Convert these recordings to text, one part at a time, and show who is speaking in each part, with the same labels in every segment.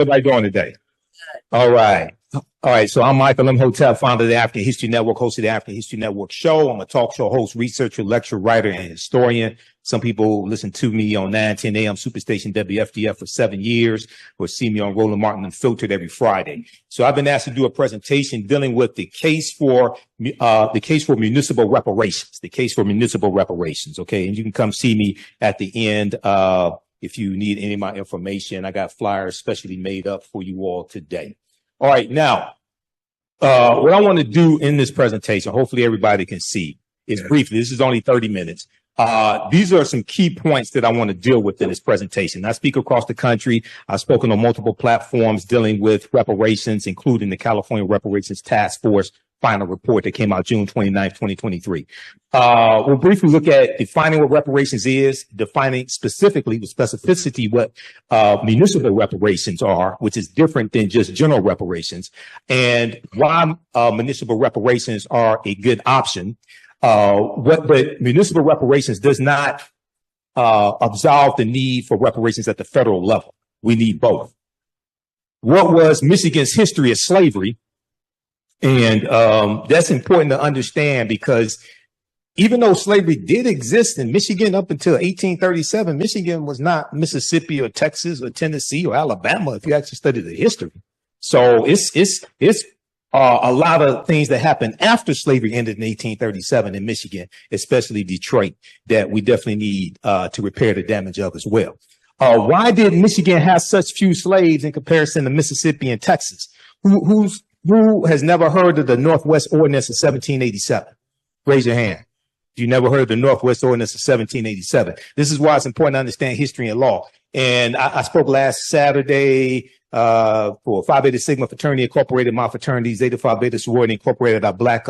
Speaker 1: Everybody doing today? All right. All right. So I'm Michael Imhotep, founder of the African History Network, host of the African History Network show. I'm a talk show host, researcher, lecturer, writer, and historian. Some people listen to me on 910 AM Superstation WFDF for 7 years, or see me on Roland Martin Unfiltered every Friday. So I've been asked to do a presentation dealing with the case for municipal reparations, the case for municipal reparations. Okay. And you can come see me at the end. If you need any of my information, I got flyers specially made up for you all today. All right. Now, what I want to do in this presentation, hopefully everybody can see, is briefly, this is only 30 minutes. These are some key points that I want to deal with in this presentation. I speak across the country. I've spoken on multiple platforms dealing with reparations, including the California Reparations Task Force final report that came out June 29th, 2023. We'll briefly look at defining what reparations is, defining specifically with specificity what municipal reparations are, which is different than just general reparations, and why municipal reparations are a good option. But municipal reparations does not absolve the need for reparations at the federal level. We need both. What was Michigan's history of slavery? And that's important to understand, because even though slavery did exist in Michigan up until 1837, Michigan was not Mississippi or Texas or Tennessee or Alabama if you actually study the history. So it's a lot of things that happened after slavery ended in 1837 in Michigan, especially Detroit, that we definitely need to repair the damage of as well. Why did Michigan have such few slaves in comparison to Mississippi and Texas? Who has never heard of the Northwest Ordinance of 1787? Raise your hand. You never heard of the Northwest Ordinance of 1787. This is why it's important to understand history and law. And I spoke last Saturday for Phi Beta Sigma Fraternity Incorporated, my fraternity, Zeta Phi Beta Sorority Incorporated, our Black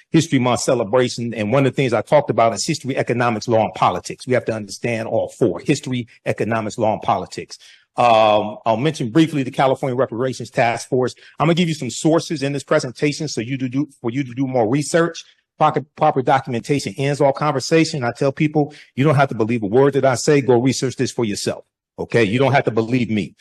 Speaker 1: History Month celebration. And one of the things I talked about is history, economics, law, and politics. We have to understand all four: history, economics, law, and politics. I'll mention briefly the California Reparations Task Force. I'm gonna give you some sources in this presentation for you to do more research. Proper documentation ends all conversation. I tell people, you don't have to believe a word that I say. Go research this for yourself. Okay, you don't have to believe me.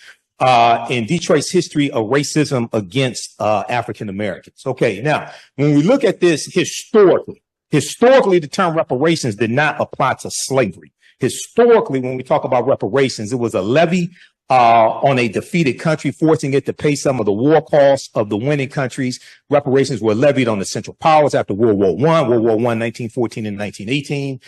Speaker 1: In Detroit's history of racism against African Americans. Okay, now when we look at this historically, the term reparations did not apply to slavery. Historically, when we talk about reparations, it was a levy on a defeated country, forcing it to pay some of the war costs of the winning countries. Reparations were levied on the Central Powers after World War I, 1914 and 1918,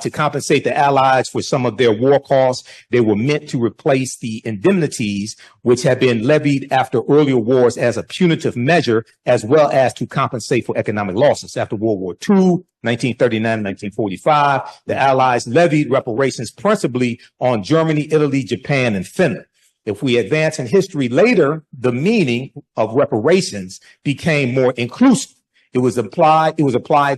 Speaker 1: to compensate the Allies for some of their war costs. They were meant to replace the indemnities which had been levied after earlier wars as a punitive measure, as well as to compensate for economic losses. After World War II, 1939, 1945, the Allies levied reparations principally on Germany, Italy, Japan, and Finland. If we advance in history later, the meaning of reparations became more inclusive. It was applied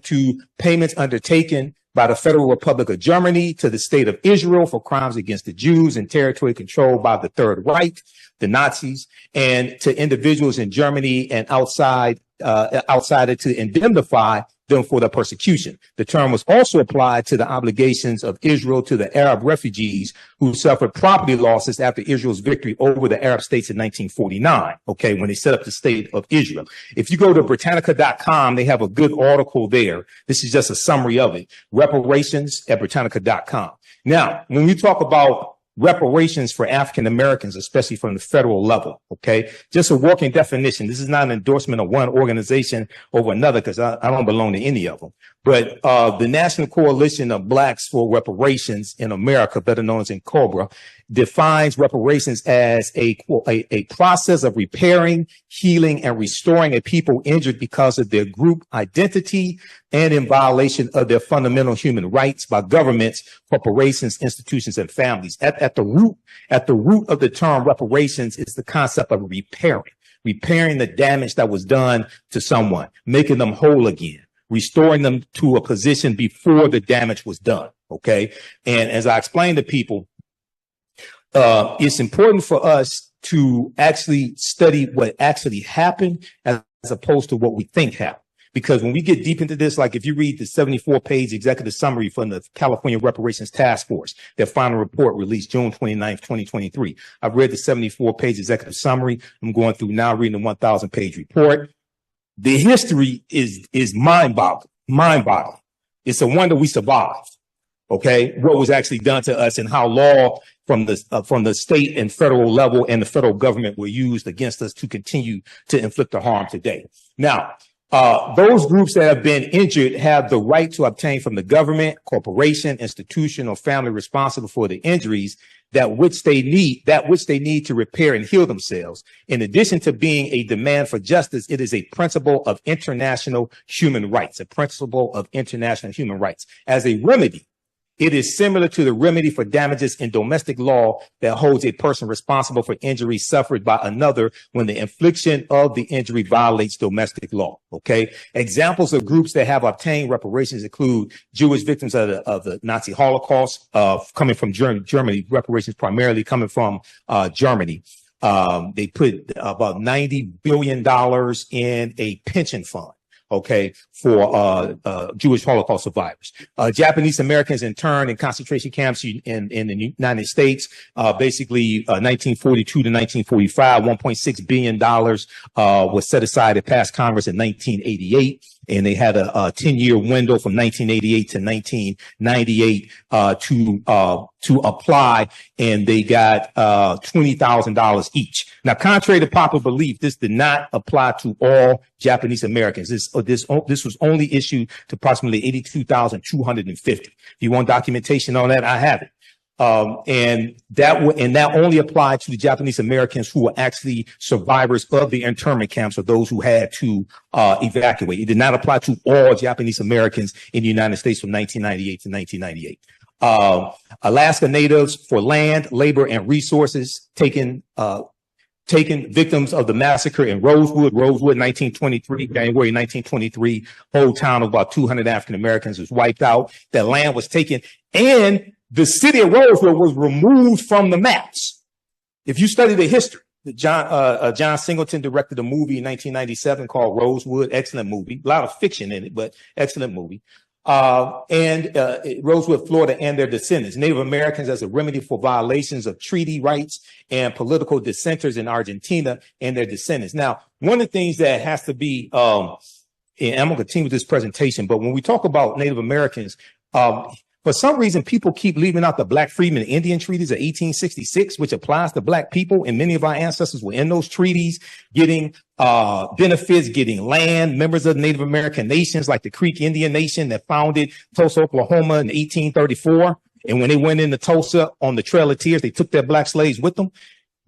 Speaker 1: to payments undertaken by the Federal Republic of Germany to the state of Israel for crimes against the Jews in territory controlled by the Third Reich, the Nazis, and to individuals in Germany and outside it to indemnify them for the persecution. The term was also applied to the obligations of Israel to the Arab refugees who suffered property losses after Israel's victory over the Arab states in 1949, okay, when they set up the state of Israel. If you go to Britannica.com, they have a good article there. This is just a summary of it. Reparations at Britannica.com. Now, when we talk about reparations for African Americans, especially from the federal level. Okay. Just a working definition. This is not an endorsement of one organization over another, because I don't belong to any of them. But the National Coalition of Blacks for Reparations in America, better known as NCOBRA, defines reparations as a process of repairing, healing, and restoring a people injured because of their group identity and in violation of their fundamental human rights by governments, corporations, institutions, and families. At the root of the term reparations is the concept of repairing the damage that was done to someone, making them whole again, restoring them to a position before the damage was done. Okay. And as I explained to people, it's important for us to actually study what actually happened as opposed to what we think happened. because when we get deep into this, like if you read the 74-page executive summary from the California Reparations Task Force, their final report released June 29th, 2023. I've read the 74-page executive summary. I'm going through now reading the 1,000-page report. The history is mind-boggling. It's a wonder we survived. Okay, what was actually done to us and how law from the state and federal level and the federal government were used against us to continue to inflict the harm today. Now, those groups that have been injured have the right to obtain from the government, corporation, institution, or family responsible for the injuries that which they need to repair and heal themselves. In addition to being a demand for justice, it is a principle of international human rights, As a remedy, it is similar to the remedy for damages in domestic law that holds a person responsible for injury suffered by another when the infliction of the injury violates domestic law. Okay. Examples of groups that have obtained reparations include Jewish victims of the Nazi Holocaust, coming from Germany, reparations primarily coming from Germany. They put about $90 billion in a pension fund. Okay, for Jewish Holocaust survivors. Japanese Americans interned in concentration camps in the United States, basically 1942 to 1945, $1.6 billion was set aside at past Congress in 1988. And they had a 10-year window from 1988 to 1998 to apply, and they got $20,000 each. Now, contrary to popular belief, this did not apply to all Japanese Americans. This was only issued to approximately 82,250. If you want documentation on that, I have it. And that only applied to the Japanese Americans who were actually survivors of the internment camps, or those who had to evacuate. It did not apply to all Japanese Americans in the United States from 1998 to 1998. Alaska Natives for land, labor, and resources taken victims of the massacre in Rosewood, 1923, January 1923, whole town of about 200 African Americans was wiped out. That land was taken, and the city of Rosewood was removed from the maps. If you study the history, John Singleton directed a movie in 1997 called Rosewood. Excellent movie. A lot of fiction in it, but excellent movie. Rosewood, Florida, and their descendants, Native Americans as a remedy for violations of treaty rights, and political dissenters in Argentina and their descendants. Now, one of the things that has to be, and I'm going to continue with this presentation, but when we talk about Native Americans, for some reason, people keep leaving out the Black Freedmen and Indian treaties of 1866, which applies to Black people. And many of our ancestors were in those treaties, getting benefits, getting land, members of Native American nations like the Creek Indian Nation that founded Tulsa, Oklahoma in 1834. And when they went into Tulsa on the Trail of Tears, they took their Black slaves with them.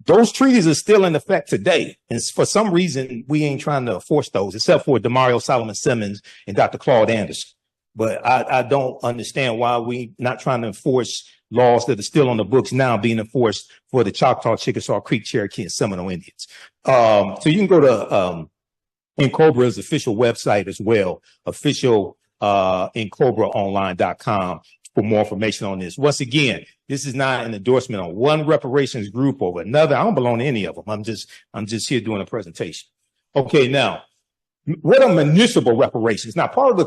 Speaker 1: Those treaties are still in effect today. And for some reason, we ain't trying to enforce those, except for Demario Solomon Simmons and Dr. Claude Anderson. But I don't understand why we not trying to enforce laws that are still on the books now being enforced for the Choctaw, Chickasaw, Creek, Cherokee, and Seminole Indians. So you can go to Incobra's official website as well, official IncobraOnline.com for more information on this. Once again, this is not an endorsement on one reparations group or another. I don't belong to any of them. I'm just here doing a presentation. Okay, now, what are municipal reparations? Now, part of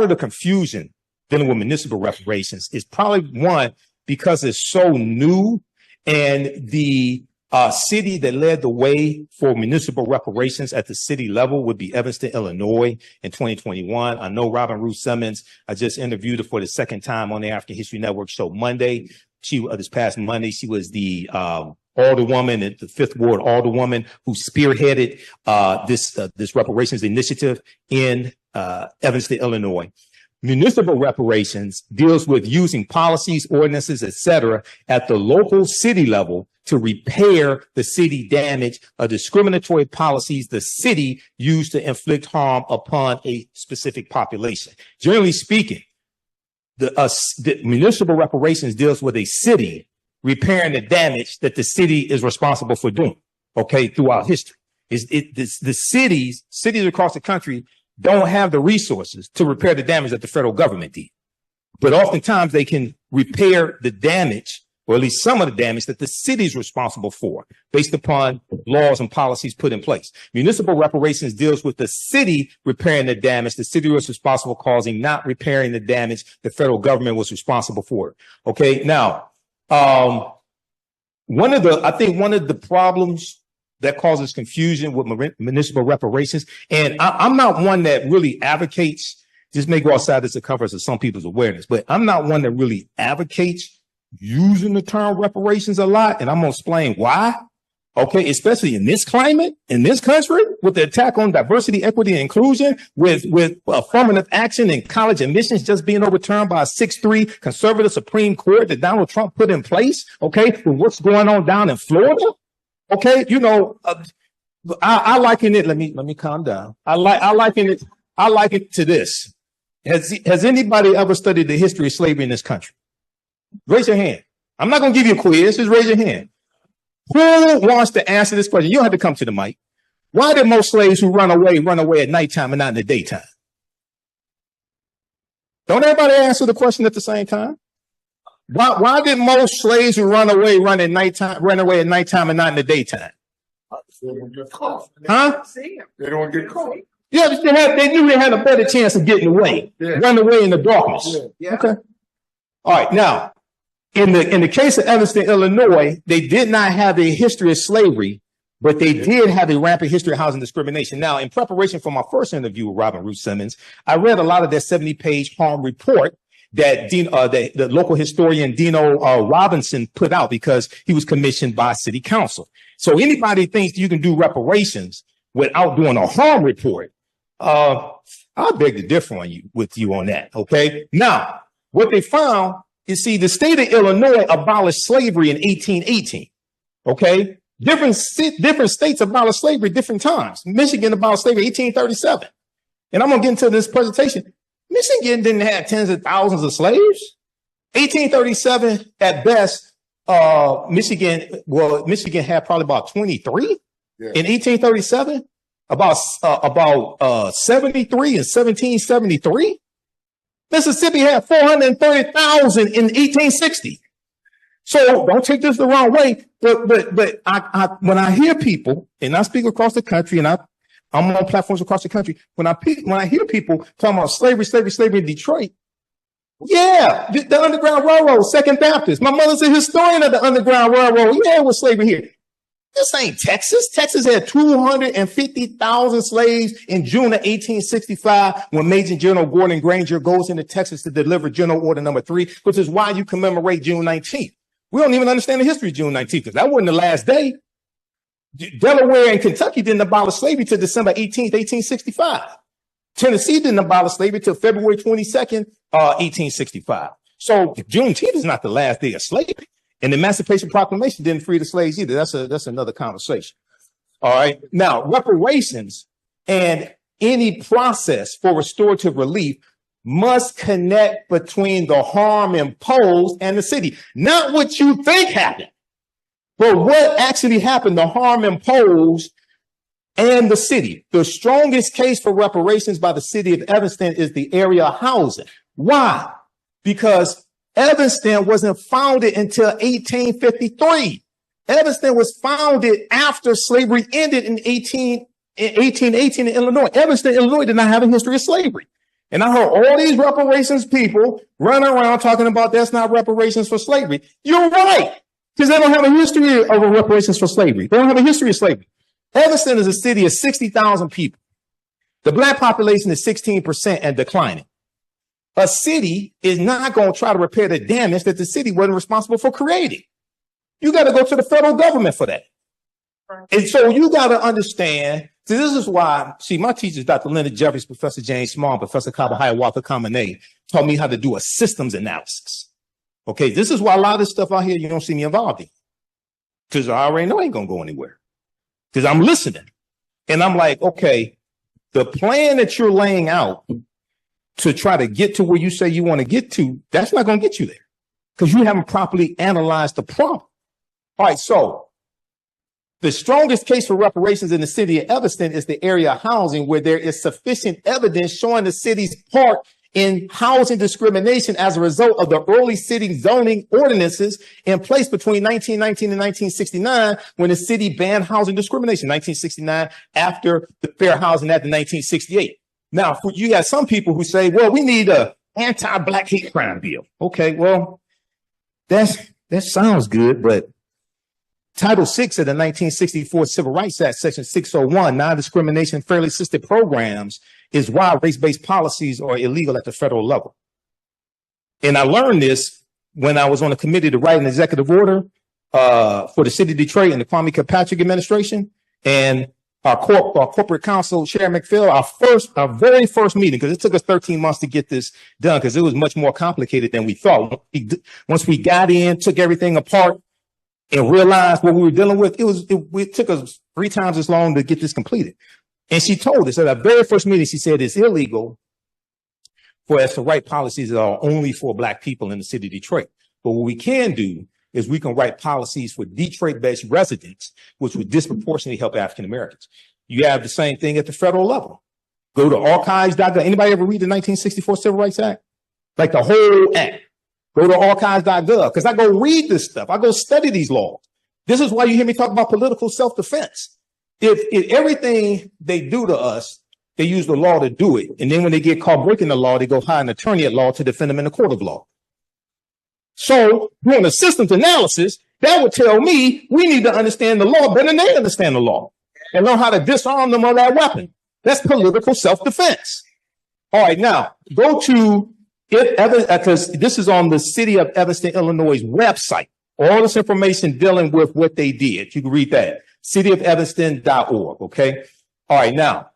Speaker 1: the confusion dealing with municipal reparations is probably one, because it's so new, and the city that led the way for municipal reparations at the city level would be Evanston, Illinois in 2021. I know Robin Ruth Simmons. I just interviewed her for the second time on the African History Network show Monday. This past Monday, she was the alderwoman at the 5th Ward alderwoman who spearheaded this reparations initiative in Evanston, Illinois. Municipal reparations deals with using policies, ordinances, etc., at the local city level to repair the city damage of discriminatory policies the city used to inflict harm upon a specific population. Generally speaking, the municipal reparations deals with a city repairing the damage that the city is responsible for doing, okay, throughout history. The cities across the country don't have the resources to repair the damage that the federal government did. But oftentimes they can repair the damage or at least some of the damage that the city is responsible for, based upon laws and policies put in place. Municipal reparations deals with the city repairing the damage the city was responsible for causing, not repairing the damage the federal government was responsible for. Okay, now, I think one of the problems that causes confusion with municipal reparations, and I'm not one that really advocates, this may go outside the circumference of some people's awareness, but I'm not one that really advocates using the term reparations a lot, and I'm going to explain why. Okay, especially in this climate, in this country, with the attack on diversity, equity, and inclusion, with affirmative action and college admissions just being overturned by a 6-3 conservative Supreme Court that Donald Trump put in place. Okay, with what's going on down in Florida. Okay, you know, I liken it. Let me calm down. I liken it to this. Has anybody ever studied the history of slavery in this country? Raise your hand. I'm not going to give you a quiz. Just raise your hand. Who wants to answer this question? You don't have to come to the mic. Why did most slaves who run away at nighttime and not in the daytime? Don't everybody answer the question at the same time? Why did most slaves who run away at nighttime and not in the daytime? Huh?
Speaker 2: They don't get caught.
Speaker 1: Yeah, they knew they had a better chance of getting away. Yeah. Run away in the darkness. Yeah. Okay. All right. Now, in the case of Evanston, Illinois, they did not have a history of slavery, but they did have a rampant history of housing discrimination. Now, in preparation for my first interview with Robin Ruth Simmons, I read a lot of their 70-page harm report that the local historian Dino Robinson put out because he was commissioned by city council. So anybody thinks you can do reparations without doing a harm report, I beg to differ with you on that. Okay. Now, what they found is, see, the state of Illinois abolished slavery in 1818. Okay. Different states abolished slavery at different times. Michigan abolished slavery in 1837. And I'm going to get into this presentation. Michigan didn't have tens of thousands of slaves. 1837 at best, Michigan had probably about 23. Yeah. In 1837, about 73 in 1773. Mississippi had 430,000 in 1860. So don't take this the wrong way, but I when I hear people, and I speak across the country, and I'm on platforms across the country, when I hear people talking about slavery in Detroit, yeah, the Underground Railroad, Second Baptist. My mother's a historian of the Underground Railroad. Yeah, it was slavery here. This ain't Texas. Texas had 250,000 slaves in June of 1865 when Major General Gordon Granger goes into Texas to deliver General Order Number 3, which is why you commemorate June 19th. We don't even understand the history of June 19th because that wasn't the last day. Delaware and Kentucky didn't abolish slavery till December 18th, 1865. Tennessee didn't abolish slavery till February 22nd, 1865. So Juneteenth is not the last day of slavery. And the Emancipation Proclamation didn't free the slaves either. That's another conversation. All right. Now, reparations and any process for restorative relief must connect between the harm imposed and the city. Not what you think happened, but what actually happened, the harm imposed and the city. The strongest case for reparations by the city of Evanston is the area housing. Why? Because Evanston wasn't founded until 1853. Evanston was founded after slavery ended in 1818 in Illinois. Evanston, Illinois did not have a history of slavery. And I heard all these reparations people running around talking about that's not reparations for slavery. You're right, because they don't have a history of reparations for slavery. They don't have a history of slavery. Evanston is a city of 60,000 people. The black population is 16% and declining. A city is not going to try to repair the damage that the city wasn't responsible for creating. You got to go to the federal government for that. And so you got to understand, so this is why, see, my teachers, Dr. Leonard Jeffries, Professor James Small, Professor Kaba Hiawatha Kamene, taught me how to do a systems analysis. Okay, this is why a lot of this stuff out here you don't see me involved in. Because I already know I ain't going to go anywhere. Because I'm listening. And I'm like, okay, the plan that you're laying out to try to get to where you say you want to get to, that's not going to get you there because you haven't properly analyzed the problem. All right, so the strongest case for reparations in the city of Evanston is the area housing where there is sufficient evidence showing the city's part in housing discrimination as a result of the early city zoning ordinances in place between 1919 and 1969, when the city banned housing discrimination. 1969, after the Fair Housing Act in 1968. Now, you got some people who say, well, we need a anti-black hate crime bill. Okay, well, that sounds good, but Title VI of the 1964 Civil Rights Act, Section 601, non-discrimination fairly assisted programs, is why race-based policies are illegal at the federal level. And I learned this when I was on a committee to write an executive order for the city of Detroit and the Kwame Kilpatrick administration. And our corporate counsel, Chair McPhail, our very first meeting, because it took us 13 months to get this done, because it was much more complicated than we thought. Once we got in, took everything apart, and realized what we were dealing with, it took us 3 times as long to get this completed. And she told us at our very first meeting, she said it's illegal for us to write policies that are only for Black people in the city of Detroit. But what we can do is we can write policies for Detroit-based residents, which would disproportionately help African Americans. You have the same thing at the federal level. Go to archives.gov. Anybody ever read the 1964 Civil Rights Act? Like the whole act. Go to archives.gov, because I go read this stuff. I go study these laws. This is why you hear me talk about political self-defense. If everything they do to us, they use the law to do it. And then when they get caught breaking the law, they go hire an attorney at law to defend them in the court of law. So doing a systems analysis, that would tell me we need to understand the law better than they understand the law and learn how to disarm them of that weapon. That's political self-defense. All right, now go to because this is on the City of Evanston, Illinois website. All this information dealing with what they did. You can read that. cityofevanston.org. Okay. All right. Now,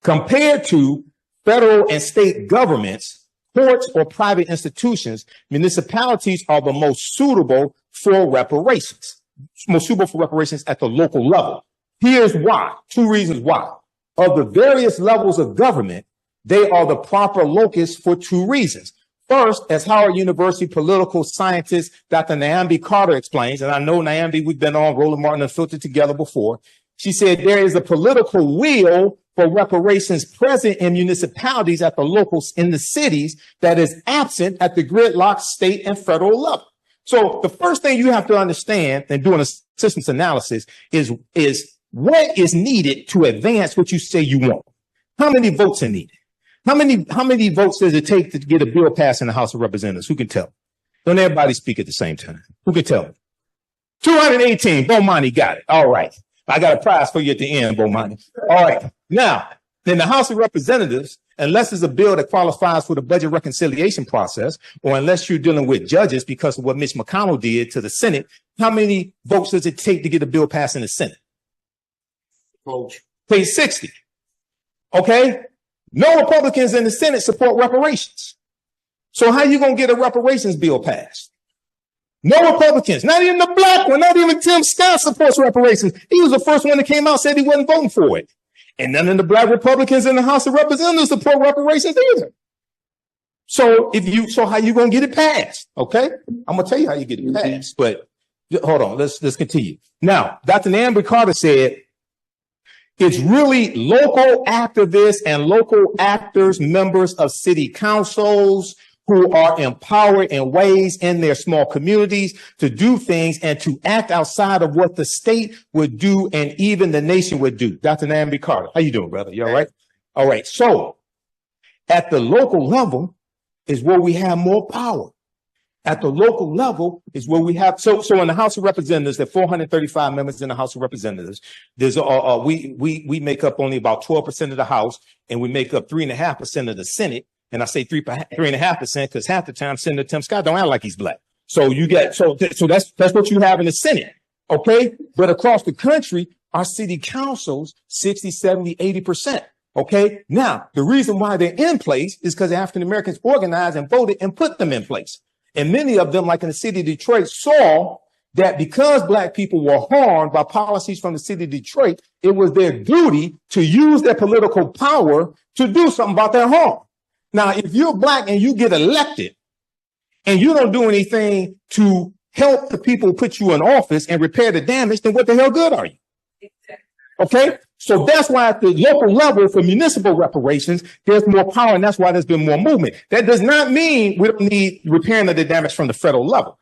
Speaker 1: compared to federal and state governments, courts, or private institutions, municipalities are the most suitable for reparations. Most suitable for reparations at the local level. Here's why. 2 reasons why. Of the various levels of government, they are the proper locus for 2 reasons. First, as Howard University political scientist Dr. Nyambi Carter explains, and I know Nyambi, we've been on Roland Martin and Filtered Together before. She said there is a political will for reparations present in municipalities at the locals in the cities that is absent at the gridlock state and federal level. So the first thing you have to understand in doing a systems analysis is what is needed to advance what you say you want. How many votes are needed? How many votes does it take to get a bill passed in the House of Representatives? Who can tell? Don't everybody speak at the same time. Who can tell me? 218. Bomani got it. All right. I got a prize for you at the end, Bomani. All right. Now, in the House of Representatives, unless it's a bill that qualifies for the budget reconciliation process, or unless you're dealing with judges because of what Mitch McConnell did to the Senate, how many votes does it take to get a bill passed in the Senate? Page 60. Okay. No Republicans in the Senate support reparations. So how you going to get a reparations bill passed? No Republicans, not even the Black one, not even Tim Scott supports reparations. He was the first one that came out and said he wasn't voting for it. And none of the Black Republicans in the House of Representatives support reparations either. So how you going to get it passed? Okay. I'm going to tell you how you get it passed, but hold on. Let's continue. Now, Dr. Nyambi Carter said, it's really local activists and local actors, members of city councils who are empowered in ways in their small communities to do things and to act outside of what the state would do and even the nation would do. Dr. Nyambi Carter, how you doing, brother? You all right? All right. So at the local level is where we have more power. At the local level is where we have, so in the House of Representatives, there are 435 members in the House of Representatives. There's we make up only about 12% of the House, and we make up 3.5% of the Senate. And I say 3.5% because half the time Senator Tim Scott don't act like he's Black. So you get so that's what you have in the Senate. Okay, but across the country, our city councils 60, 70, 80%. Okay, now the reason why they're in place is because African Americans organized and voted and put them in place. And many of them, like in the city of Detroit, saw that because Black people were harmed by policies from the city of Detroit, it was their duty to use their political power to do something about their harm. Now, if you're Black and you get elected and you don't do anything to help the people put you in office and repair the damage, then what the hell good are you? Okay, So that's why at the local level for municipal reparations, there's more power, and that's why there's been more movement. That does not mean we don't need repairing of the damage from the federal level.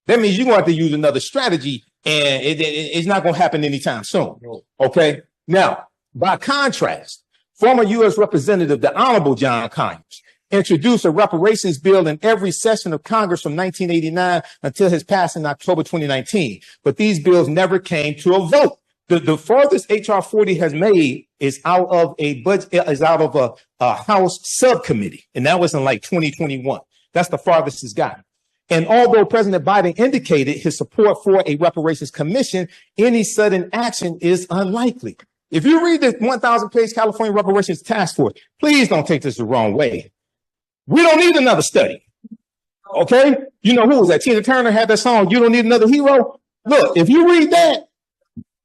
Speaker 1: That means you're going to have to use another strategy, and it's not going to happen anytime soon. Okay? Now, by contrast, former U.S. Representative, the Honorable John Conyers, introduced a reparations bill in every session of Congress from 1989 until his passing in October 2019. But these bills never came to a vote. The farthest H.R. 40 has made is out of a budget, is out of a House subcommittee. And that was in like 2021. That's the farthest it's gotten. And although President Biden indicated his support for a reparations commission, any sudden action is unlikely. If you read the 1,000-page California Reparations Task Force, please don't take this the wrong way. We don't need another study. Okay? You know, who was that? Tina Turner had that song, "You Don't Need Another Hero." Look, if you read that,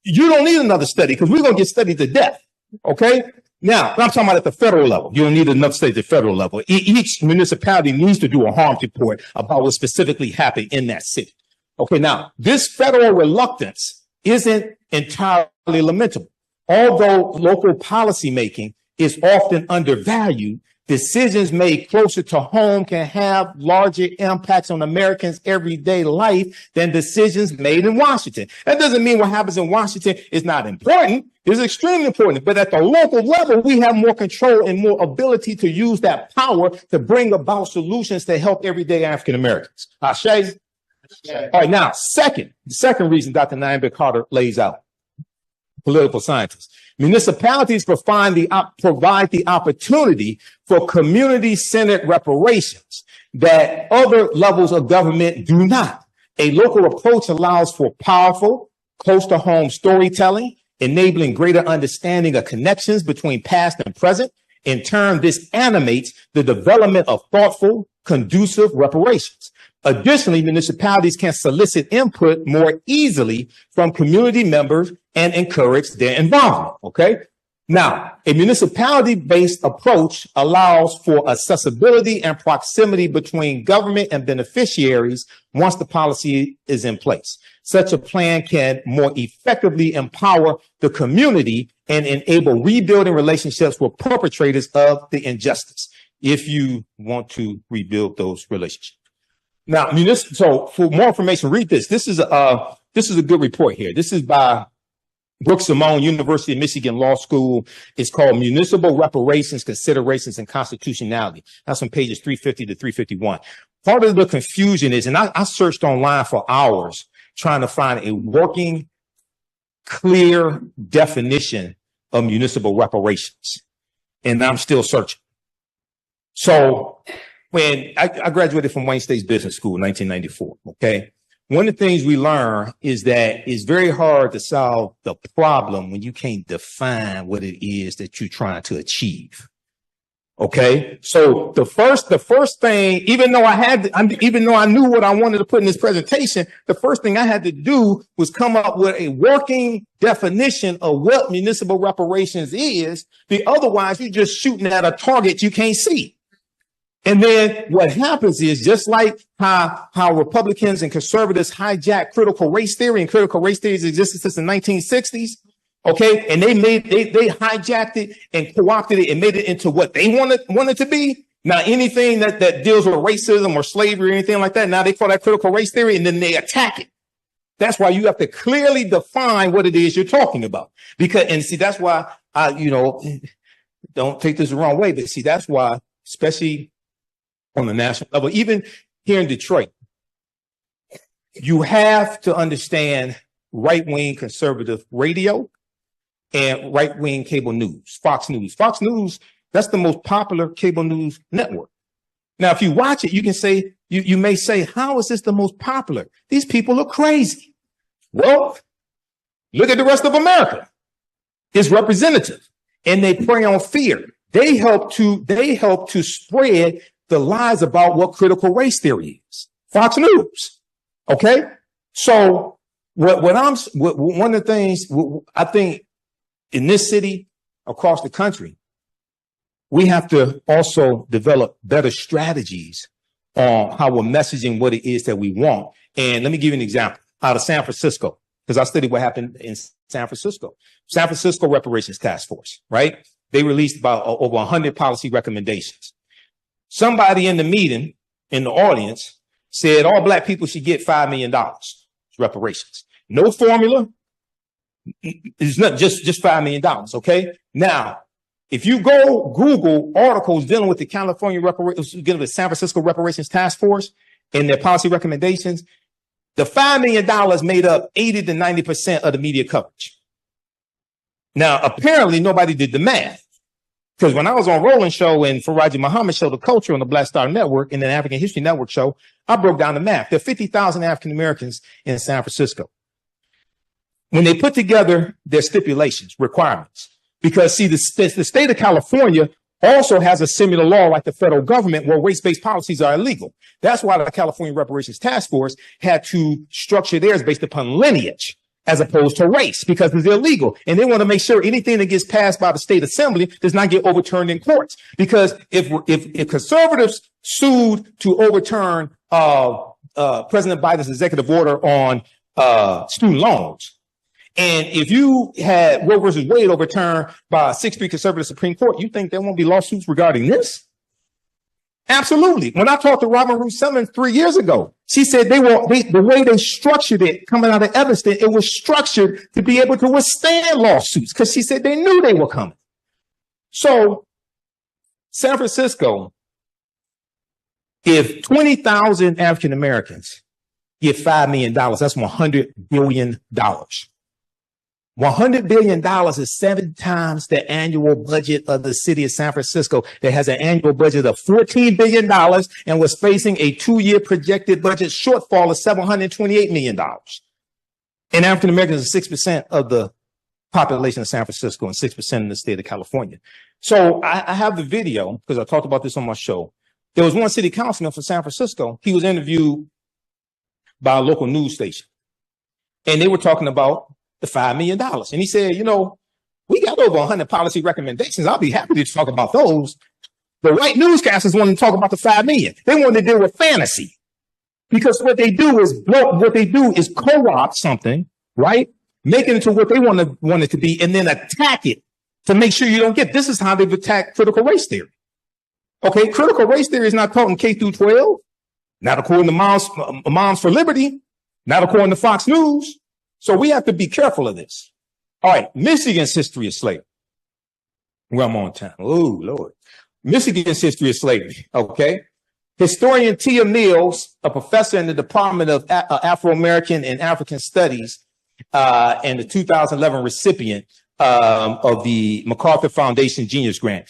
Speaker 1: you don't need another study, because we're going to get studied to death. Okay? Now, I'm talking about at the federal level. You don't need another study at the federal level. Each municipality needs to do a harm report about what specifically happened in that city. Okay, now, this federal reluctance isn't entirely lamentable. Although local policymaking is often undervalued, decisions made closer to home can have larger impacts on Americans' everyday life than decisions made in Washington. That doesn't mean what happens in Washington is not important. It's extremely important. But at the local level, we have more control and more ability to use that power to bring about solutions to help everyday African Americans. Ashay? All right, now, the second reason Dr. Nyambia Carter lays out, political scientists. Municipalities provide the opportunity for community-centered reparations that other levels of government do not. A local approach allows for powerful, close-to-home storytelling, enabling greater understanding of connections between past and present. In turn, this animates the development of thoughtful, conducive reparations. Additionally, municipalities can solicit input more easily from community members and encourage their involvement. Okay. Now, a municipality-based approach allows for accessibility and proximity between government and beneficiaries once the policy is in place. Such a plan can more effectively empower the community and enable rebuilding relationships with perpetrators of the injustice, if you want to rebuild those relationships. Now, so for more information, read this. This is a good report here. This is by Brooks Simone, University of Michigan Law School. It's called Municipal Reparations, Considerations, and Constitutionality. That's on pages 350 to 351. Part of the confusion is, and I searched online for hours trying to find a working, clear definition of municipal reparations, and I'm still searching. So when I graduated from Wayne State's Business School in 1994, okay, one of the things we learn is that it's very hard to solve the problem when you can't define what it is that you're trying to achieve. Okay, so the first thing, even though I knew what I wanted to put in this presentation, the first thing I had to do was come up with a working definition of what municipal reparations is. Otherwise, you're just shooting at a target you can't see. And then what happens is, just like how Republicans and conservatives hijack critical race theory, and critical race theory has existed since the 1960s. Okay. And they hijacked it and co-opted it and made it into what they wanted to be. Now, anything that deals with racism or slavery or anything like that, now they call that critical race theory, and then they attack it. That's why you have to clearly define what it is you're talking about. And see, that's why don't take this the wrong way, but see, that's why, especially on the national level, even here in Detroit, you have to understand right-wing conservative radio and right-wing cable news, Fox News. Fox News, that's the most popular cable news network. Now, if you watch it, you can say, you may say, how is this the most popular? These people are crazy. Well, look at the rest of America. It's representative, and they prey on fear. They help to spread the lies about what critical race theory is. Fox News. Okay. So one of the things I think in this city, across the country, we have to also develop better strategies on how we're messaging what it is that we want. And let me give you an example out of San Francisco, because I studied what happened in San Francisco. San Francisco Reparations Task Force, right? They released about over 100 policy recommendations. Somebody in the meeting, in the audience, said all black people should get $5 million reparations. No formula. It's not just $5 million. Okay. Now, if you go Google articles dealing with the California Reparations, dealing with San Francisco Reparations Task Force and their policy recommendations, the $5 million made up 80 to 90% of the media coverage. Now, apparently nobody did the math. Because when I was on Roland Show and Faraji Muhammad Show, The Culture on the Black Star Network and then African History Network show, I broke down the math. There are 50,000 African Americans in San Francisco. When they put together their stipulations, requirements, because see, the state of California also has a similar law like the federal government where race-based policies are illegal. That's why the California Reparations Task Force had to structure theirs based upon lineage as opposed to race, because it's illegal. And they want to make sure anything that gets passed by the state assembly does not get overturned in courts. Because if conservatives sued to overturn President Biden's executive order on student loans, and if you had Roe versus Wade overturned by a 6-3 conservative Supreme Court, you think there won't be lawsuits regarding this? Absolutely. When I talked to Robin Ruth Simmons 3 years ago, she said the way they structured it coming out of Evanston, it was structured to be able to withstand lawsuits because she said they knew they were coming. So San Francisco, if 20,000 African Americans get $5 million, that's $100 billion. $100 billion is 7 times the annual budget of the city of San Francisco that has an annual budget of $14 billion and was facing a 2-year projected budget shortfall of $728 million. And African Americans are 6% of the population of San Francisco and 6% in the state of California. So I have the video because I talked about this on my show. There was one city councilman from San Francisco. He was interviewed by a local news station and they were talking about the $5 million. And he said, you know, we got over 100 policy recommendations. I'll be happy to talk about those. The white newscasters want to talk about the $5 million. They want to deal with fantasy because what they do is co-opt something, right? Make it into what they want it to be and then attack it to make sure you don't get. This is how they've attacked critical race theory. Okay. Critical race theory is not taught in K through 12, not according to Moms for Liberty, not according to Fox News. So we have to be careful of this. All right. Michigan's history of slavery. Well, I'm on time. Oh, Lord. Michigan's history of slavery. Okay. Historian Tia Mills, a professor in the Department of Afro-American and African Studies, and the 2011 recipient of the MacArthur Foundation Genius Grant.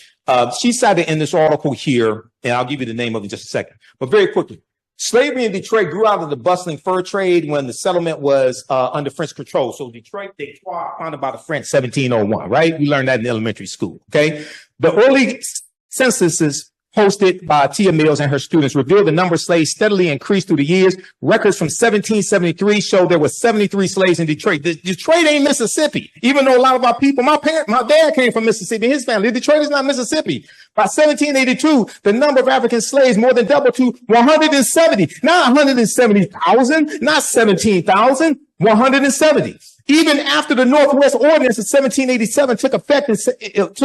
Speaker 1: She cited in this article here, and I'll give you the name of it in just a second, but very quickly. Slavery in Detroit grew out of the bustling fur trade when the settlement was under French control. So Detroit, founded by the French, 1701, right? We learned that in elementary school, okay? The early censuses hosted by Tia Mills and her students revealed the number of slaves steadily increased through the years. Records from 1773 show there were 73 slaves in Detroit. Detroit ain't Mississippi, even though a lot of our people, my dad came from Mississippi, his family. Detroit is not Mississippi. By 1782, the number of African slaves more than doubled to 170, not 170,000, not 17,000, 170. Even after the Northwest Ordinance of 1787 took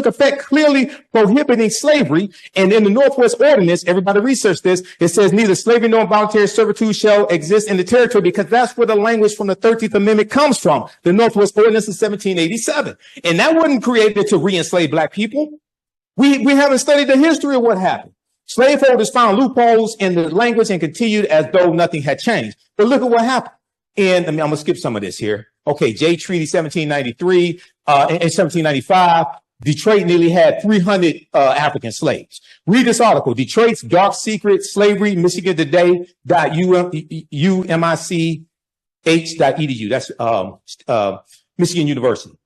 Speaker 1: effect clearly prohibiting slavery. And in the Northwest Ordinance, everybody research this, it says neither slavery nor involuntary servitude shall exist in the territory because that's where the language from the 13th Amendment comes from, the Northwest Ordinance of 1787. And that wasn't created to re-enslave black people. We haven't studied the history of what happened. Slaveholders found loopholes in the language and continued as though nothing had changed. But look at what happened. And I'm going to skip some of this here. Okay, Jay Treaty 1793, in 1795, Detroit nearly had 300 African slaves. Read this article, Detroit's Dark Secret Slavery, Michigan Today, UMICH.edu. That's Michigan University,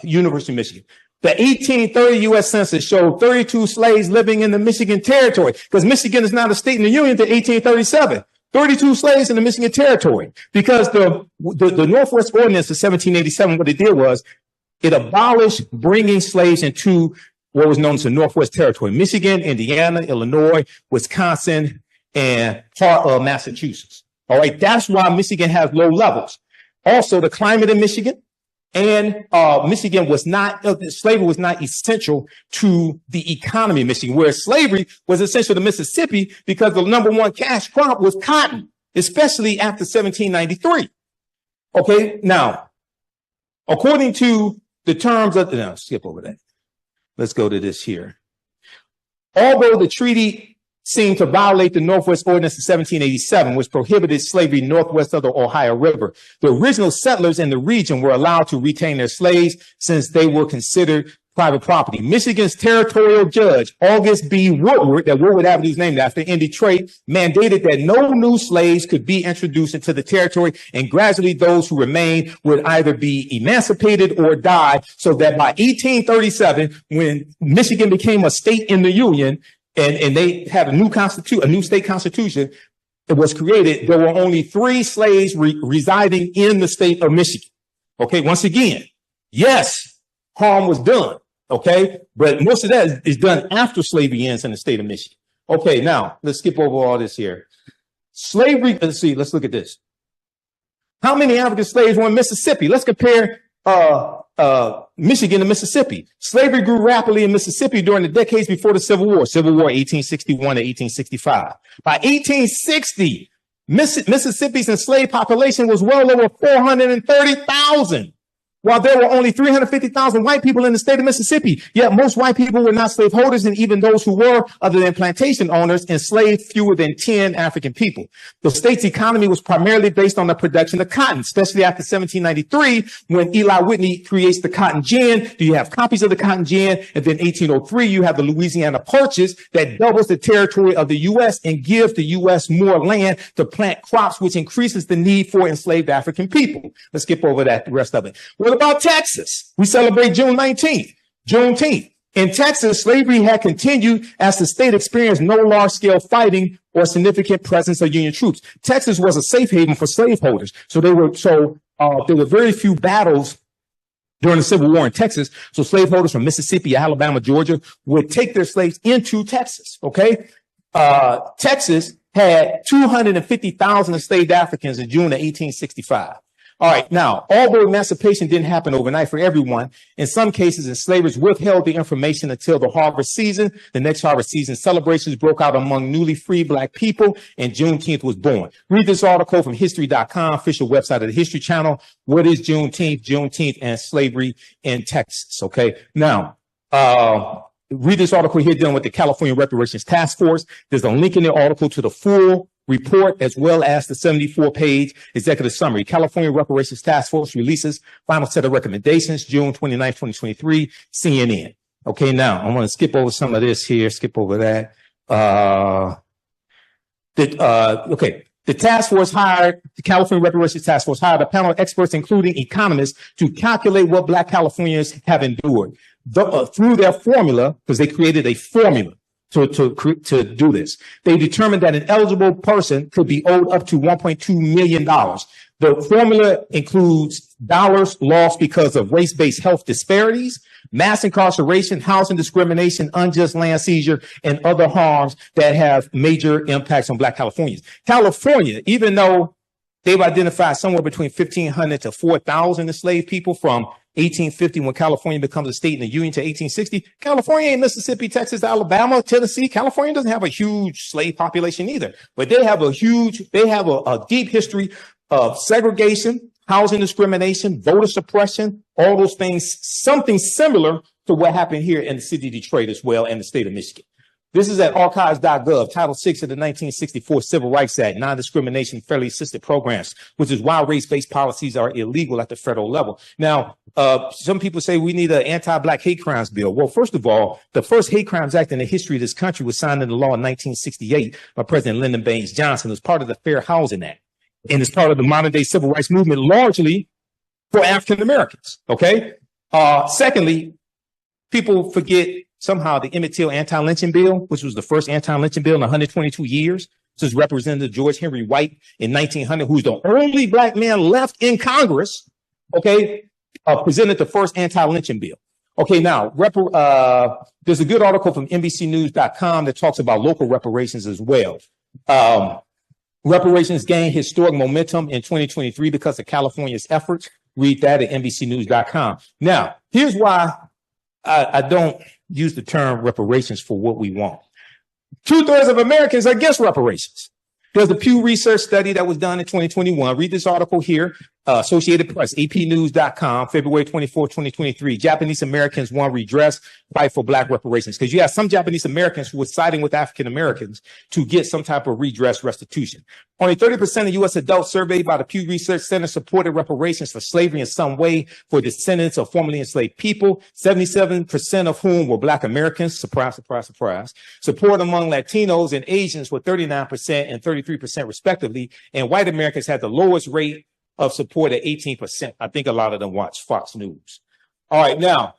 Speaker 1: University of Michigan. The 1830 U.S. Census showed 32 slaves living in the Michigan Territory because Michigan is not a state in the Union until 1837. 32 slaves in the Michigan Territory because the Northwest Ordinance of 1787, what it did was it abolished bringing slaves into what was known as the Northwest Territory, Michigan, Indiana, Illinois, Wisconsin, and part of Massachusetts. All right. That's why Michigan has low levels. Also, the climate in Michigan And Michigan was not, slavery was not essential to the economy of Michigan, whereas slavery was essential to Mississippi because the number one cash crop was cotton, especially after 1793. Okay, now, according to the terms of, no, skip over that. Let's go to this here. Although the treaty seemed to violate the Northwest Ordinance of 1787, which prohibited slavery northwest of the Ohio River, the original settlers in the region were allowed to retain their slaves since they were considered private property. Michigan's territorial judge, August B. Woodward, that Woodward Avenue is named after, in Detroit, mandated that no new slaves could be introduced into the territory, and gradually those who remained would either be emancipated or die, so that by 1837, when Michigan became a state in the Union, and they had a new state constitution that was created, there were only 3 slaves residing in the state of Michigan. Okay, once again, yes, harm was done. Okay, but most of that is done after slavery ends in the state of Michigan. Okay, now let's skip over all this here. Slavery, let's look at this. How many African slaves were in Mississippi? Let's compare Michigan to Mississippi. Slavery grew rapidly in Mississippi during the decades before the Civil War. Civil War 1861 to 1865. By 1860, Mississippi's enslaved population was well over 430,000. While there were only 350,000 white people in the state of Mississippi, yet most white people were not slaveholders, and even those who were, other than plantation owners, enslaved fewer than 10 African people. The state's economy was primarily based on the production of cotton, especially after 1793, when Eli Whitney creates the cotton gin. You have copies of the cotton gin, and then 1803, you have the Louisiana Purchase that doubles the territory of the U.S. and gives the U.S. more land to plant crops, which increases the need for enslaved African people. Let's skip over that, the rest of it. What about Texas? We celebrate June 19th, Juneteenth. In Texas, slavery had continued as the state experienced no large-scale fighting or significant presence of Union troops. Texas was a safe haven for slaveholders, so there were very few battles during the Civil War in Texas. So slaveholders from Mississippi, Alabama, Georgia would take their slaves into Texas. Okay, Texas had 250,000 enslaved Africans in June of 1865. All right. Now, although emancipation didn't happen overnight for everyone, in some cases, enslavers withheld the information until the harvest season. The next harvest season, celebrations broke out among newly freed Black people, and Juneteenth was born. Read this article from history.com, official website of the History Channel. What is Juneteenth? Juneteenth and slavery in Texas. Okay. Now, read this article here dealing with the California Reparations Task Force. There's a link in the article to the full report, as well as the 74-page executive summary. California Reparations Task Force releases final set of recommendations, June 29, 2023, CNN. Okay, now I'm going to skip over some of this here, skip over that. The task force the California Reparations Task Force hired a panel of experts, including economists, to calculate what Black Californians have endured. Through their formula, because they created a formula to do this. They determined that an eligible person could be owed up to $1.2 million. The formula includes dollars lost because of race-based health disparities, mass incarceration, housing discrimination, unjust land seizure, and other harms that have major impacts on Black Californians. California, even though they've identified somewhere between 1,500 to 4,000 enslaved people from 1850, when California becomes a state in the Union, to 1860. California ain't Mississippi, Texas, Alabama, Tennessee. California doesn't have a huge slave population either, but they have a deep history of segregation, housing discrimination, voter suppression, all those things, something similar to what happened here in the city of Detroit as well, and the state of Michigan. This is at archives.gov, Title VI of the 1964 Civil Rights Act, non-discrimination, fairly assisted programs, which is why race-based policies are illegal at the federal level. Now, some people say we need an anti-Black hate crimes bill. Well, first of all, the first hate crimes act in the history of this country was signed into law in 1968 by President Lyndon Baines Johnson. It was part of the Fair Housing Act, and it's part of the modern day civil rights movement, largely for African Americans. Okay. Secondly, people forget somehow the Emmett Till anti-lynching bill, which was the first anti-lynching bill in 122 years. This is Representative George Henry White in 1900, who's the only Black man left in Congress, okay, presented the first anti-lynching bill. Okay, now, there's a good article from NBCnews.com that talks about local reparations as well. Reparations gained historic momentum in 2023 because of California's efforts. Read that at NBCnews.com. Now, here's why I don't use the term reparations for what we want. 2/3 of Americans are against reparations. There's a Pew Research study that was done in 2021. Read this article here, Associated Press, apnews.com, February 24, 2023. Japanese Americans want redress, fight for Black reparations. Because you have some Japanese Americans who were siding with African Americans to get some type of redress restitution. Only 30% of U.S. adults surveyed by the Pew Research Center supported reparations for slavery in some way for descendants of formerly enslaved people, 77% of whom were Black Americans. Surprise, surprise, surprise. Support among Latinos and Asians were 39% and 33% respectively, and white Americans had the lowest rate of support at 18%. I think a lot of them watch Fox News. All right, now,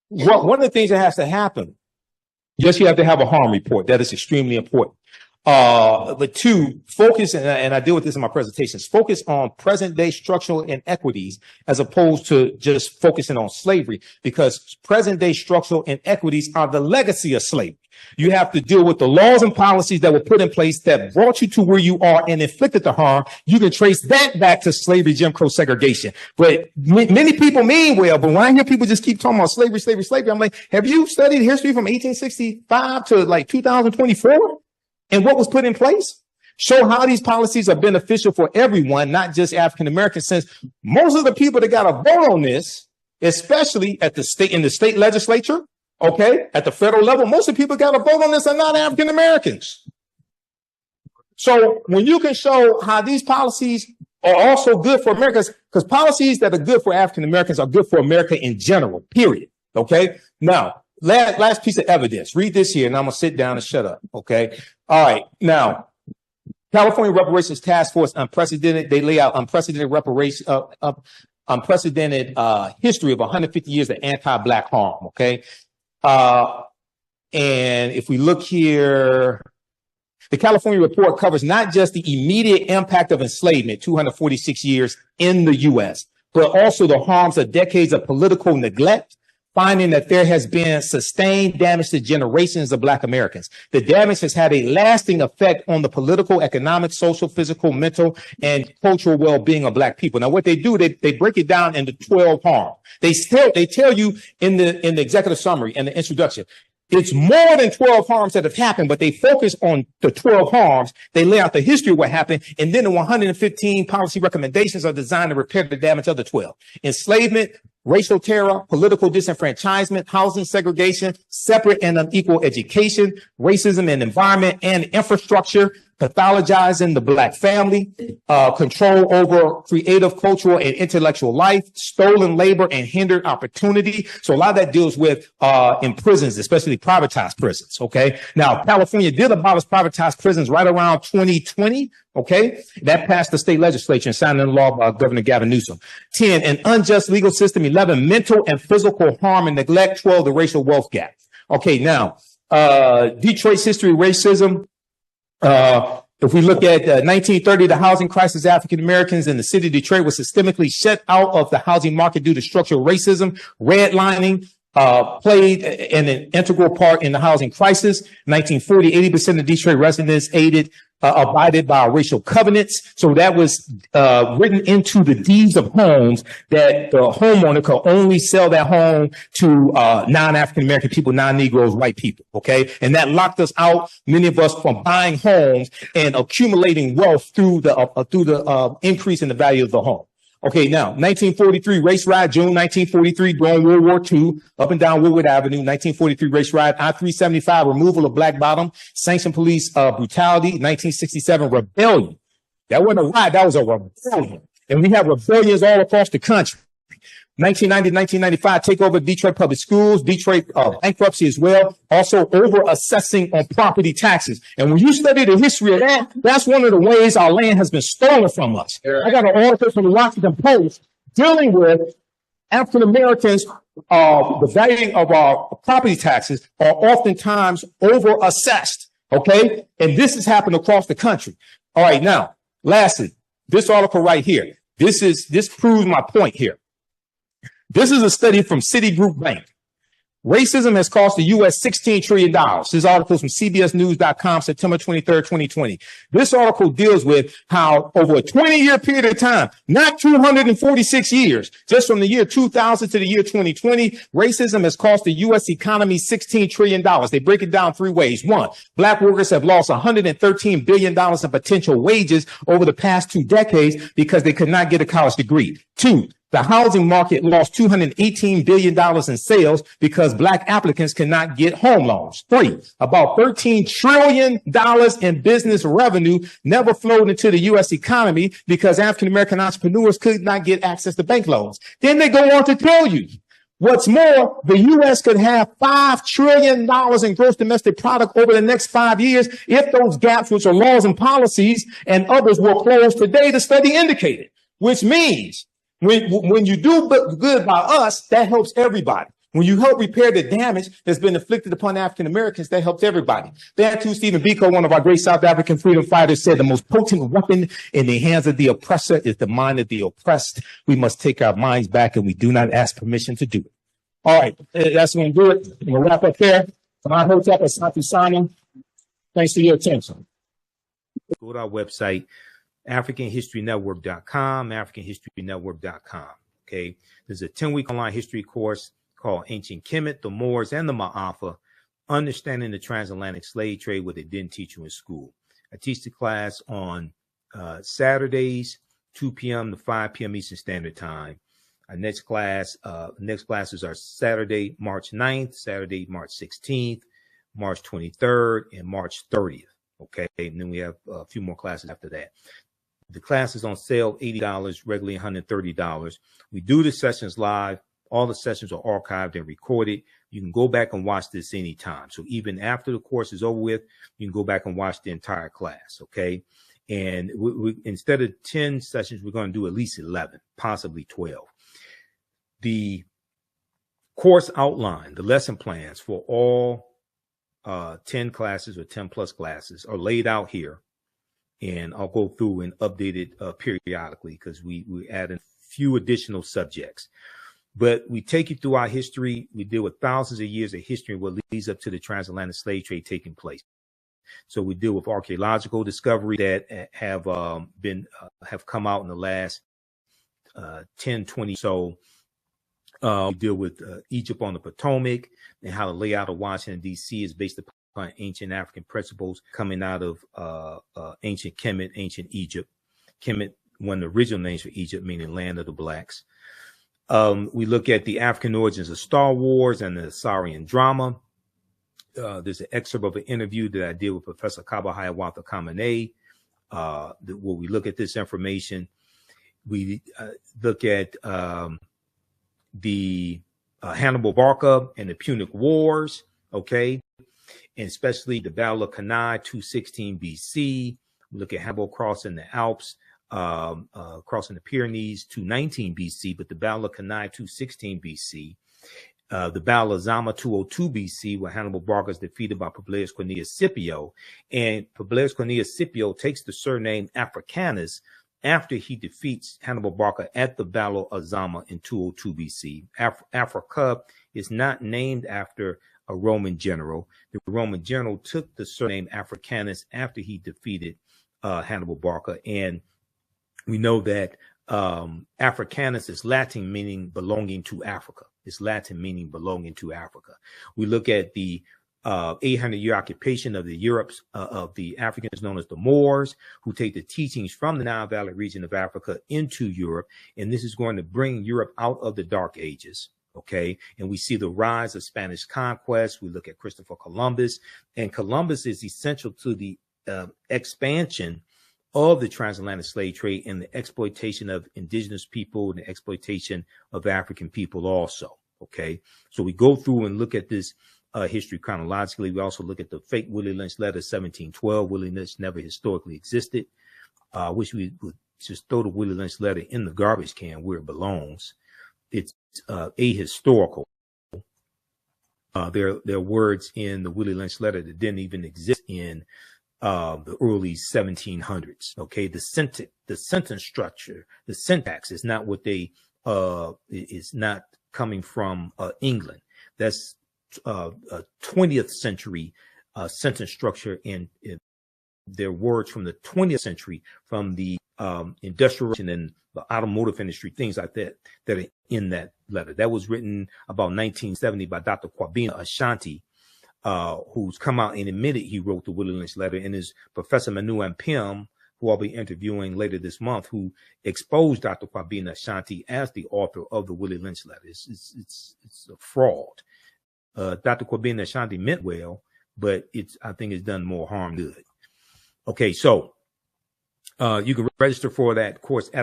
Speaker 1: one of the things that has to happen, yes, you have to have a harm report. That is extremely important. But two, focus, and I deal with this in my presentations, focus on present day structural inequities as opposed to just focusing on slavery, because present day structural inequities are the legacy of slavery. You have to deal with the laws and policies that were put in place that brought you to where you are and inflicted the harm. You can trace that back to slavery, Jim Crow, segregation. But many people mean well, but when I hear people just keep talking about slavery, slavery, slavery, I'm like, have you studied history from 1865 to like 2024? And what was put in place? Show how these policies are beneficial for everyone, not just African Americans, since most of the people that got a vote on this, especially at the state, in the state legislature, okay, at the federal level, most of the people got a vote on this are not African Americans. So when you can show how these policies are also good for Americans, because policies that are good for African Americans are good for America in general, period. Okay. Now, last piece of evidence. Read this here, and I'm gonna sit down and shut up. Okay. All right. Now, California Reparations Task Force, unprecedented. They lay out unprecedented reparation, unprecedented history of 150 years of anti-Black harm. Okay. And if we look here, the California report covers not just the immediate impact of enslavement, 246 years in the U.S., but also the harms of decades of political neglect, finding that there has been sustained damage to generations of Black Americans. The damage has had a lasting effect on the political, economic, social, physical, mental, and cultural well-being of Black people. Now, what they do, they break it down into 12 harms. They tell you in the executive summary and the introduction, it's more than 12 harms that have happened, but they focus on the 12 harms. They lay out the history of what happened, and then the 115 policy recommendations are designed to repair the damage of the 12. Enslavement, racial terror, political disenfranchisement, housing segregation, separate and unequal education, racism and environment and infrastructure, pathologizing the Black family, control over creative, cultural, and intellectual life, stolen labor and hindered opportunity. So a lot of that deals with in prisons, especially privatized prisons. Okay. Now, California did abolish privatized prisons right around 2020. Okay. That passed the state legislature and signed into law by Governor Gavin Newsom. 10, an unjust legal system. 11, mental and physical harm and neglect. 12, the racial wealth gap. Okay. Now, Detroit's history of racism. If we look at 1930, the housing crisis, African Americans in the city of Detroit was systemically shut out of the housing market due to structural racism. Redlining played an integral part in the housing crisis. 1940, 80% of Detroit residents abided by racial covenants. So that was written into the deeds of homes that the homeowner could only sell that home to non-African American people, non-Negroes, white people. Okay. And that locked us out, many of us, from buying homes and accumulating wealth through the increase in the value of the home. Okay, now, 1943 race riot, June 1943, during World War II, up and down Woodward Avenue, 1943 race riot, I-375, removal of Black Bottom, sanctioned police brutality, 1967 rebellion. That wasn't a riot, that was a rebellion. And we have rebellions all across the country. 1990, 1995, takeover of Detroit public schools, Detroit bankruptcy as well, also over-assessing on property taxes. And when you study the history of that, that's one of the ways our land has been stolen from us. I got an article from the Washington Post dealing with African Americans. The value of our property taxes are oftentimes over-assessed, okay? And this has happened across the country. All right, now, lastly, this article right here, this proves my point here. This is a study from Citigroup Bank. Racism has cost the U.S. $16 trillion. This article is from CBSnews.com, September 23rd, 2020. This article deals with how over a 20-year period of time, not 246 years, just from the year 2000 to the year 2020, racism has cost the U.S. economy $16 trillion. They break it down three ways. One, black workers have lost $113 billion in potential wages over the past 2 decades because they could not get a college degree. Two, the housing market lost $218 billion in sales because black applicants cannot get home loans. Three, about $13 trillion in business revenue never flowed into the U.S. economy because African-American entrepreneurs could not get access to bank loans. Then they go on to tell you, what's more, the U.S. could have $5 trillion in gross domestic product over the next 5 years if those gaps, which are laws and policies and others, were closed today, the study indicated, which means when you do good by us, that helps everybody. When you help repair the damage that's been inflicted upon African Americans, that helps everybody. Bantu Stephen Biko, one of our great South African freedom fighters, said the most potent weapon in the hands of the oppressor is the mind of the oppressed. We must take our minds back, and we do not ask permission to do it. All right, that's going to do it. I'm going to wrap up there. Imhotep Asante Sana. Thanks for your attention. Go to our website, AfricanHistoryNetwork.com, AfricanHistoryNetwork.com. Okay, there's a 10-week online history course called Ancient Kemet, the Moors, and the Ma'afa, Understanding the Transatlantic Slave Trade, what they didn't teach you in school. I teach the class on Saturdays, 2 p.m. to 5 p.m. Eastern Standard Time. Our next classes are Saturday, March 9th, Saturday, March 16th, March 23rd, and March 30th. Okay, and then we have a few more classes after that. The class is on sale, $80, regularly $130. We do the sessions live. All the sessions are archived and recorded. You can go back and watch this anytime. So even after the course is over with, you can go back and watch the entire class, okay? And we instead of 10 sessions, we're going to do at least 11, possibly 12. The course outline, the lesson plans for all 10 classes or 10 plus classes are laid out here. And I'll go through and update it periodically because we add a few additional subjects. But we take you through our history. We deal with thousands of years of history and what leads up to the transatlantic slave trade taking place. So we deal with archaeological discovery that have come out in the last 10, 20. So we deal with Egypt on the Potomac and how the layout of Washington, D.C. is based upon ancient African principles coming out of ancient Kemet, ancient Egypt. Kemet, one of the original names for Egypt, meaning land of the blacks. We look at the African origins of Star Wars and the Assyrian drama. There's an excerpt of an interview that I did with Professor Kaba Hiawatha Kamene, where we look at this information. We look at the Hannibal Barca and the Punic Wars, okay, and especially the Battle of Cannae, 216 BC. We look at Hannibal crossing the Alps, crossing the Pyrenees, 219 BC, but the Battle of Cannae, 216 BC. The Battle of Zama, 202 BC, where Hannibal Barca is defeated by Publius Cornelius Scipio. And Publius Cornelius Scipio takes the surname Africanus after he defeats Hannibal Barca at the Battle of Zama in 202 BC. Africa is not named after a Roman general. The Roman general took the surname Africanus after he defeated Hannibal Barca. And we know that Africanus is Latin, meaning belonging to Africa. It's Latin, meaning belonging to Africa. We look at the 800-year occupation of the Europes, of the Africans known as the Moors, who take the teachings from the Nile Valley region of Africa into Europe. And this is going to bring Europe out of the Dark Ages. Okay. And we see the rise of Spanish conquest. We look at Christopher Columbus, and Columbus is essential to the expansion of the transatlantic slave trade and the exploitation of indigenous people and the exploitation of African people also. Okay. So we go through and look at this history chronologically. We also look at the fake Willie Lynch letter 1712. Willie Lynch never historically existed. I wish we would just throw the Willie Lynch letter in the garbage can where it belongs. It's ahistorical. There are words in the Willie Lynch letter that didn't even exist in the early 1700s. Okay, the sentence structure, the syntax is not what they is not coming from England. That's 20th century sentence structure in their words from the 20th century, from the industrial and the automotive industry, things like that, that are in that letter. That was written about 1970 by Dr. Kwabena Ashanti, who's come out and admitted he wrote the Willie Lynch letter, and is Professor Manu Ampim, who I'll be interviewing later this month, who exposed Dr. Kwabena Ashanti as the author of the Willie Lynch letter. It's a fraud. Dr. Kwabena Ashanti meant well, but I think it's done more harm than good. Okay, so you can register for that course at